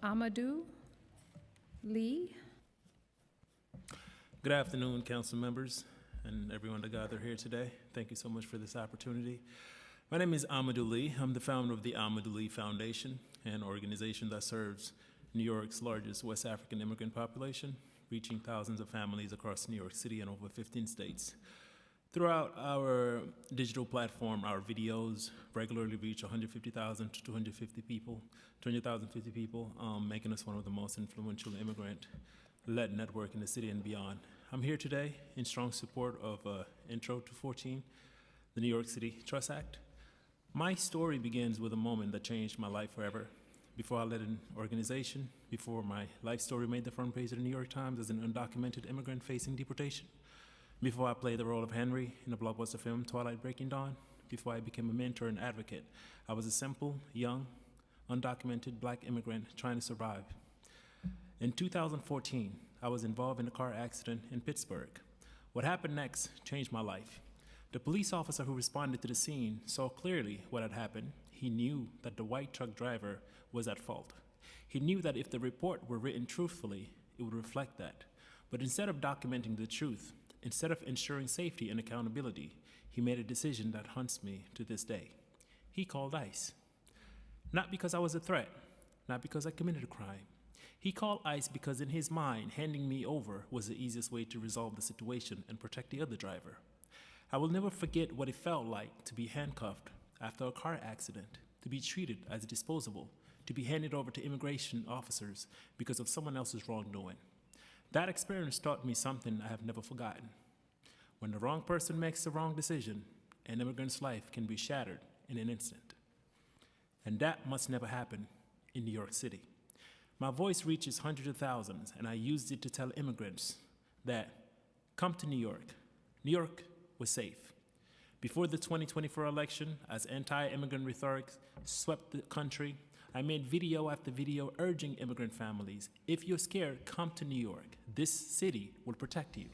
Amadou Ly. Good afternoon, council members and everyone that gathered here today. Thank you so much for this opportunity. My name is Amadou Ly. I'm the founder of the Amadou Ly Foundation, an organization that serves New York's largest West African immigrant population, reaching thousands of families across New York City and over 15 states. Throughout our digital platform, our videos regularly reach 150,000 to 250 people, 250 people, making us one of the most influential immigrant-led network in the city and beyond. I'm here today in strong support of Intro to 14, the New York City Trust Act. My story begins with a moment that changed my life forever. Before I led an organization, before my life story made the front page of the New York Times as an undocumented immigrant facing deportation, before I played the role of Henry in the blockbuster film Twilight Breaking Dawn, before I became a mentor and advocate, I was a simple, young, undocumented black immigrant trying to survive. In 2014, I was involved in a car accident in Pittsburgh. What happened next changed my life. The police officer who responded to the scene saw clearly what had happened. He knew that the white truck driver was at fault. He knew that if the report were written truthfully, it would reflect that. But instead of documenting the truth, instead of ensuring safety and accountability, he made a decision that haunts me to this day. He called ICE. Not because I was a threat, not because I committed a crime. He called ICE because in his mind, handing me over was the easiest way to resolve the situation and protect the other driver. I will never forget what it felt like to be handcuffed after a car accident, to be treated as disposable, to be handed over to immigration officers because of someone else's wrongdoing. That experience taught me something I have never forgotten. When the wrong person makes the wrong decision, an immigrant's life can be shattered in an instant. And that must never happen in New York City. My voice reaches hundreds of thousands, and I used it to tell immigrants that, come to New York. New York was safe. Before the 2024 election, as anti-immigrant rhetoric swept the country, I made video after video urging immigrant families, if you're scared, come to New York. This city will protect you.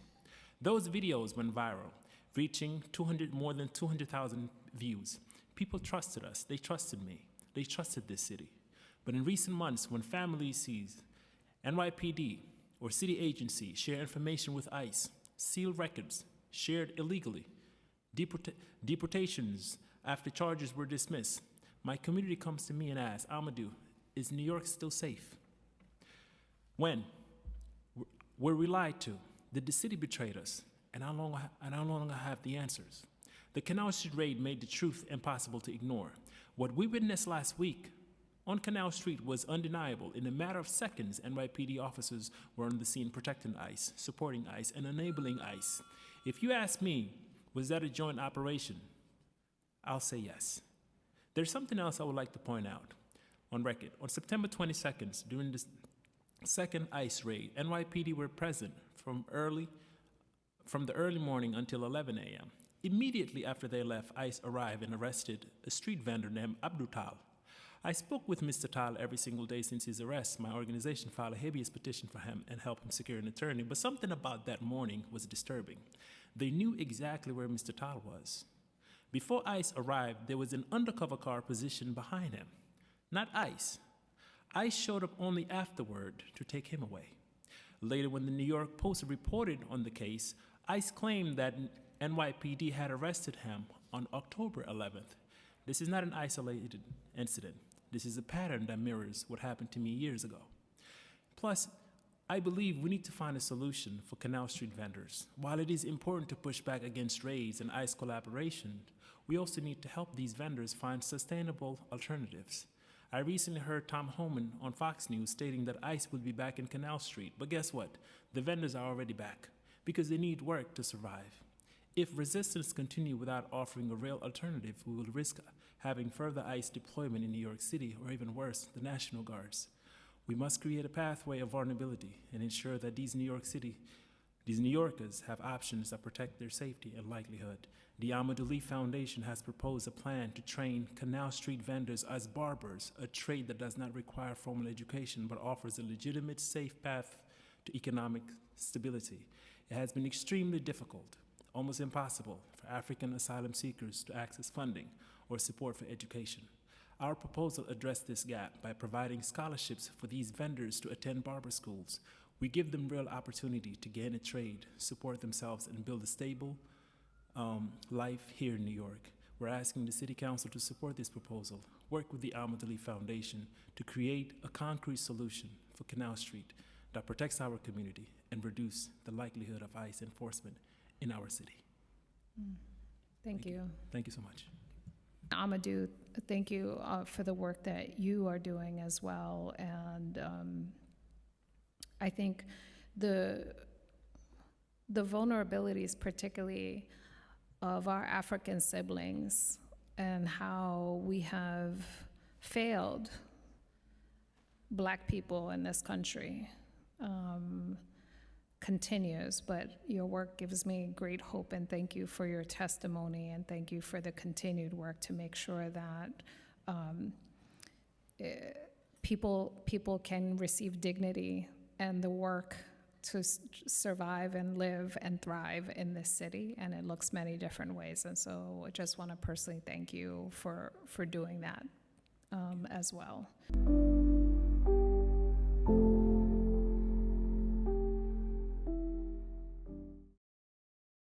Those videos went viral, reaching more than 200,000 views. People trusted us. They trusted me. They trusted this city. But in recent months, when families sees NYPD or city agency share information with ICE, seal records shared illegally, deportations after charges were dismissed, my community comes to me and asks, Amadou, is New York still safe? When? Were we lied to? Did the city betray us? And I no longer have the answers. The Canal Street raid made the truth impossible to ignore. What we witnessed last week on Canal Street was undeniable. In a matter of seconds, NYPD officers were on the scene protecting ICE, supporting ICE, and enabling ICE. If you ask me, was that a joint operation? I'll say yes. There's something else I would like to point out on record. On September 22nd, during the second ICE raid, NYPD were present from the early morning until 11 a.m. Immediately after they left, ICE arrived and arrested a street vendor named Amadou Tal. I spoke with Mr. Tal every single day since his arrest. My organization filed a habeas petition for him and helped him secure an attorney, but something about that morning was disturbing. They knew exactly where Mr. Tal was. Before ICE arrived, there was an undercover car positioned behind him. Not ICE. ICE showed up only afterward to take him away. Later, when the New York Post reported on the case, ICE claimed that NYPD had arrested him on October 11th. This is not an isolated incident. This is a pattern that mirrors what happened to me years ago. Plus, I believe we need to find a solution for Canal Street vendors. While it is important to push back against raids and ICE collaboration, we also need to help these vendors find sustainable alternatives. I recently heard Tom Homan on Fox News stating that ICE will be back in Canal Street, but guess what? The vendors are already back because they need work to survive. If resistance continues without offering a real alternative, we will risk having further ICE deployment in New York City, or even worse, the National Guards. We must create a pathway of vulnerability and ensure that these New Yorkers have options that protect their safety and livelihood. The Amadou Ly Foundation has proposed a plan to train Canal Street vendors as barbers, a trade that does not require formal education but offers a legitimate, safe path to economic stability. It has been extremely difficult, almost impossible, for African asylum seekers to access funding or support for education. Our proposal addressed this gap by providing scholarships for these vendors to attend barber schools. We give them real opportunity to gain a trade, support themselves, and build a stable life here in New York. We're asking the City Council to support this proposal, work with the Amadou Ly Foundation to create a concrete solution for Canal Street that protects our community and reduce the likelihood of ICE enforcement in our city. Thank you. Thank you so much. Amadou, thank you for the work that you are doing as well. And I think the vulnerabilities, particularly of our African siblings, and how we have failed Black people in this country, continues, but your work gives me great hope, and thank you for your testimony, and thank you for the continued work to make sure that people can receive dignity and the work to survive and live and thrive in this city, and it looks many different ways. And so I just want to personally thank you for doing that as well.